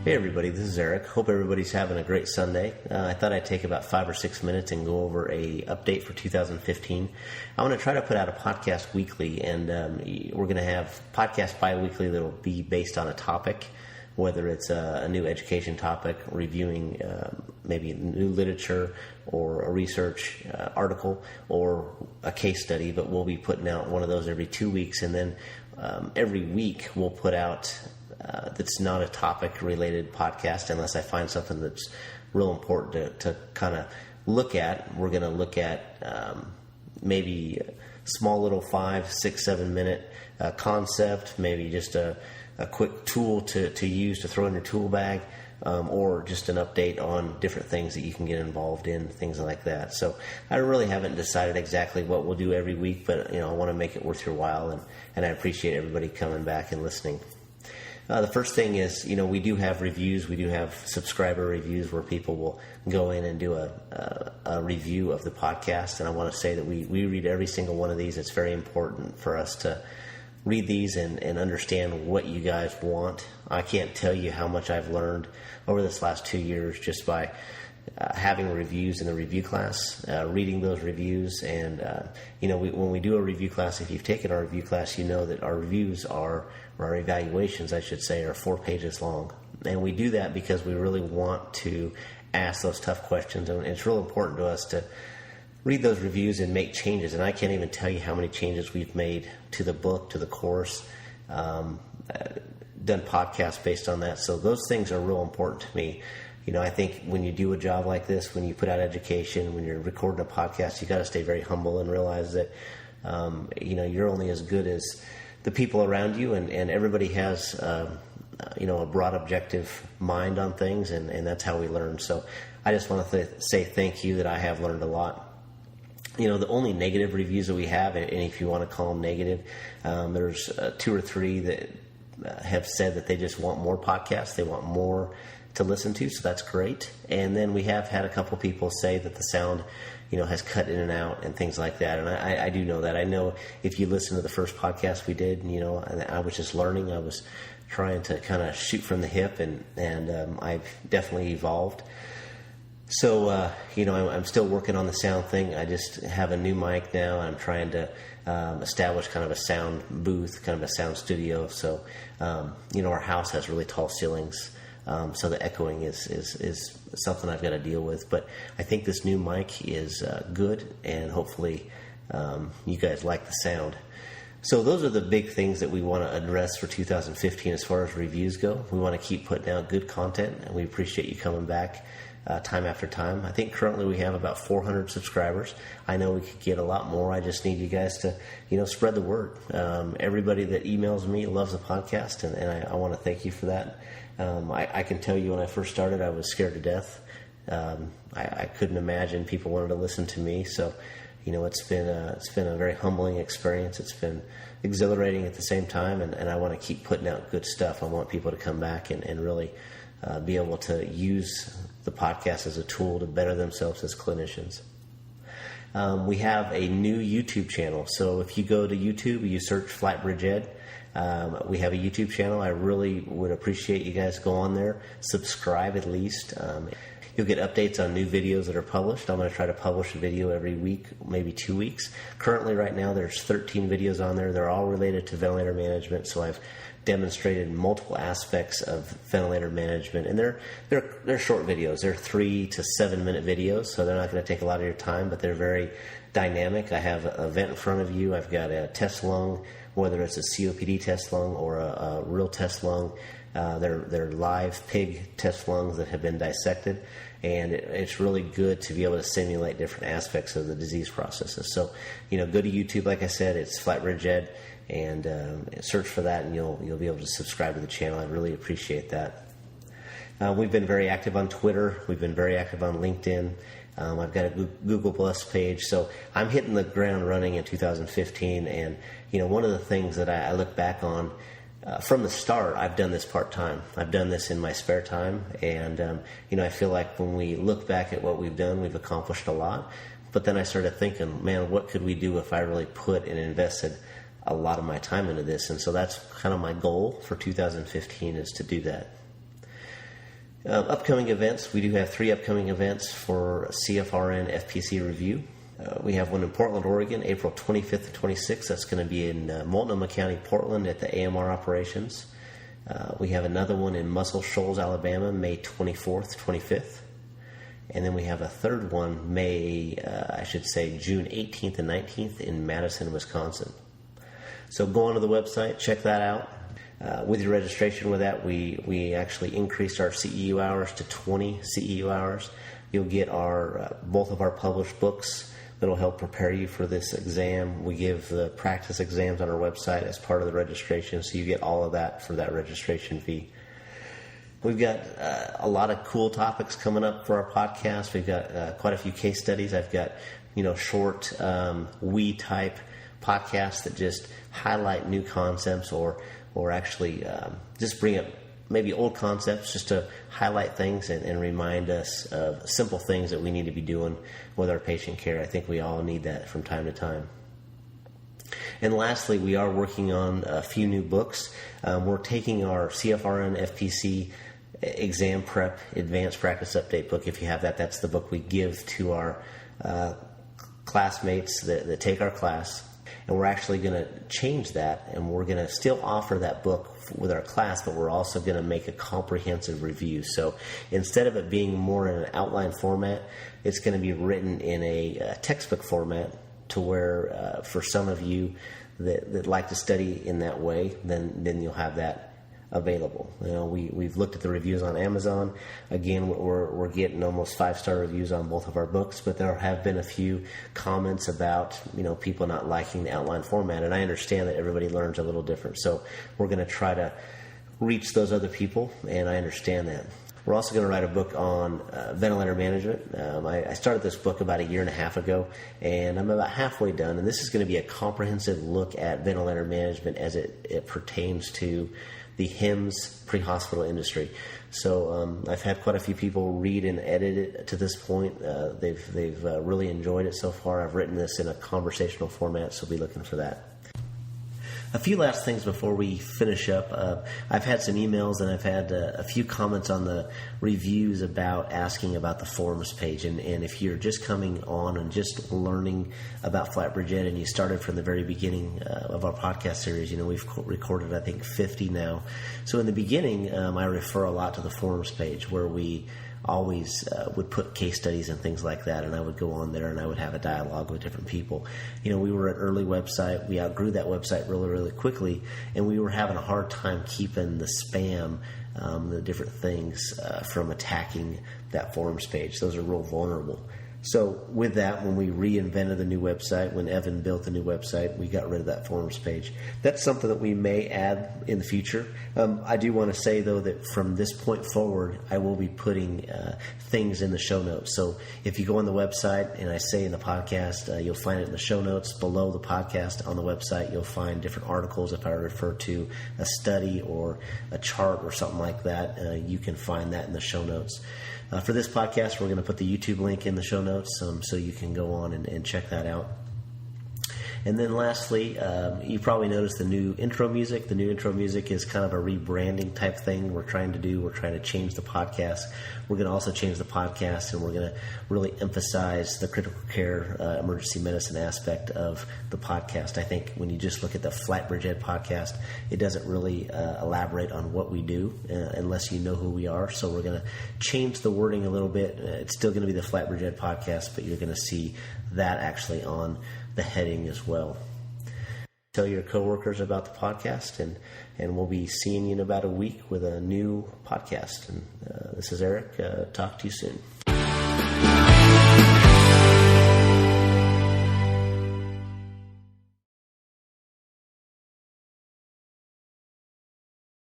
Hey everybody, this is Eric. Hope everybody's having a great Sunday. I thought I'd take about 5 or 6 minutes and go over a update for 2015. I want to try to put out a podcast weekly, and we're going to have podcasts bi-weekly that will be based on a topic, whether it's a new education topic, reviewing maybe new literature or a research article or a case study, but we'll be putting out one of those every 2 weeks, and then every week we'll put out that's not a topic-related podcast unless I find something that's real important to kind of look at. We're going to look at maybe a small little 5, 6, 7 minute concept, maybe just a quick tool to use to throw in your tool bag, or just an update on different things that you can get involved in, things like that. So I really haven't decided exactly what we'll do every week, but I want to make it worth your while, and I appreciate everybody coming back and listening. The first thing is, we do have reviews. We do have subscriber reviews where people will go in and do a review of the podcast. And I want to say that we read every single one of these. It's very important for us to read these and understand what you guys want. I can't tell you how much I've learned over this last 2 years just by having reviews in the review class, reading those reviews. And, when we do a review class, if you've taken our review class, you know that our reviews or our evaluations, I should say, are 4 pages long. And we do that because we really want to ask those tough questions. And it's real important to us to read those reviews and make changes. And I can't even tell you how many changes we've made to the book, to the course, done podcasts based on that. So those things are real important to me. I think when you do a job like this, when you put out education, when you're recording a podcast, you got to stay very humble and realize that, you're only as good as the people around you, and everybody has, a broad objective mind on things, and that's how we learn. So I just want to say thank you that I have learned a lot. The only negative reviews that we have, and if you want to call them negative, there's 2 or 3 that have said that they just want more podcasts. They want more to listen to, so that's great. And then we have had a couple people say that the sound, has cut in and out and things like that. And I do know that. I know if you listen to the first podcast we did, and I was just learning. I was trying to kind of shoot from the hip, and I've definitely evolved. So, I'm still working on the sound thing. I just have a new mic now. I'm trying to establish kind of a sound booth, kind of a sound studio. So, our house has really tall ceilings. So the echoing is something I've got to deal with. But I think this new mic is good, and hopefully you guys like the sound. So those are the big things that we want to address for 2015 as far as reviews go. We want to keep putting out good content, and we appreciate you coming back time after time. I think currently we have about 400 subscribers. I know we could get a lot more. I just need you guys to, spread the word. Everybody that emails me loves the podcast, and I want to thank you for that. I can tell you when I first started, I was scared to death. I couldn't imagine people wanted to listen to me. So, it's been a very humbling experience. It's been exhilarating at the same time, and I want to keep putting out good stuff. I want people to come back and really be able to use the podcast as a tool to better themselves as clinicians. We have a new YouTube channel. So if you go to YouTube, you search FlightBridgeED. We have a YouTube channel. I really would appreciate you guys go on there, subscribe at least. You'll get updates on new videos that are published. I'm going to try to publish a video every week, maybe 2 weeks. Currently, right now, there's 13 videos on there. They're all related to ventilator management, so I've demonstrated multiple aspects of ventilator management, and they're short videos. They're 3 to 7 minute videos, so they're not going to take a lot of your time, but they're very dynamic. I have a vent in front of you. I've got a test lung, whether it's a COPD test lung or a real test lung. They're live pig test lungs that have been dissected, and it's really good to be able to simulate different aspects of the disease processes. So, go to YouTube, like I said, it's FlightBridgeED, and search for that, and you'll be able to subscribe to the channel. I really appreciate that. We've been very active on Twitter. We've been very active on LinkedIn. I've got a Google Plus page, so I'm hitting the ground running in 2015. And one of the things that I look back on from the start, I've done this part-time. I've done this in my spare time, and I feel like when we look back at what we've done, we've accomplished a lot. But then I started thinking, man, what could we do if I really put and invested a lot of my time into this? And so that's kind of my goal for 2015, is to do that. Upcoming events, we do have 3 upcoming events for CFRN FPC Review. We have one in Portland, Oregon, April 25th and 26th. That's going to be in Multnomah County, Portland at the AMR operations. We have another one in Muscle Shoals, Alabama, May 24th, 25th. And then we have a third one, June 18th and 19th in Madison, Wisconsin. So go onto the website, check that out. With your registration with that, we actually increased our CEU hours to 20 CEU hours. You'll get our both of our published books that'll help prepare you for this exam. We give the practice exams on our website as part of the registration, so you get all of that for that registration fee. We've got a lot of cool topics coming up for our podcast. We've got quite a few case studies. I've got short type podcasts that just highlight new concepts or actually just bring up maybe old concepts just to highlight things and remind us of simple things that we need to be doing with our patient care. I think we all need that from time to time. And lastly, we are working on a few new books. We're taking our CFRN FPC exam prep advanced practice update book. If you have that, that's the book we give to our classmates that take our class. And we're actually going to change that, and we're going to still offer that book with our class, but we're also going to make a comprehensive review. So instead of it being more in an outline format, it's going to be written in a textbook format to where for some of you that like to study in that way, then you'll have that available. We've looked at the reviews on Amazon. Again, we're getting almost 5-star reviews on both of our books, but there have been a few comments about people not liking the outline format, and I understand that everybody learns a little different. So we're going to try to reach those other people, and I understand that. We're also going to write a book on ventilator management. I started this book about 1.5 years ago, and I'm about halfway done, and this is going to be a comprehensive look at ventilator management as it pertains to the HIMSS pre-hospital industry. So I've had quite a few people read and edit it to this point. They've really enjoyed it so far. I've written this in a conversational format, so be looking for that. A few last things before we finish up. I've had some emails and I've had a few comments on the reviews about asking about the forums page. And if you're just coming on and just learning about FlightBridgeED and you started from the very beginning of our podcast series, we've recorded, I think, 50 now. So in the beginning, I refer a lot to the forums page where we always would put case studies and things like that, and I would go on there and I would have a dialogue with different people. We were an early website. We outgrew that website really, really quickly, and we were having a hard time keeping the spam, the different things from attacking that forums page. Those are real vulnerable. So with that, when we reinvented the new website, when Evan built the new website, we got rid of that forums page. That's something that we may add in the future. I do want to say, though, that from this point forward, I will be putting things in the show notes. So if you go on the website, and I say in the podcast, you'll find it in the show notes below the podcast on the website. You'll find different articles. If I refer to a study or a chart or something like that, you can find that in the show notes. For this podcast, we're going to put the YouTube link in the show notes so you can go on and check that out. And then lastly, you probably noticed the new intro music. The new intro music is kind of a rebranding type thing we're trying to change the podcast. We're going to also change the podcast, and we're going to really emphasize the critical care emergency medicine aspect of the podcast. I think when you just look at the FlightBridgeED podcast, it doesn't really elaborate on what we do unless you know who we are. So we're going to change the wording a little bit. It's still going to be the FlightBridgeED podcast, but you're going to see that actually on the heading as well. Tell your coworkers about the podcast, and we'll be seeing you in about a week with a new podcast. And this is Eric. Talk to you soon.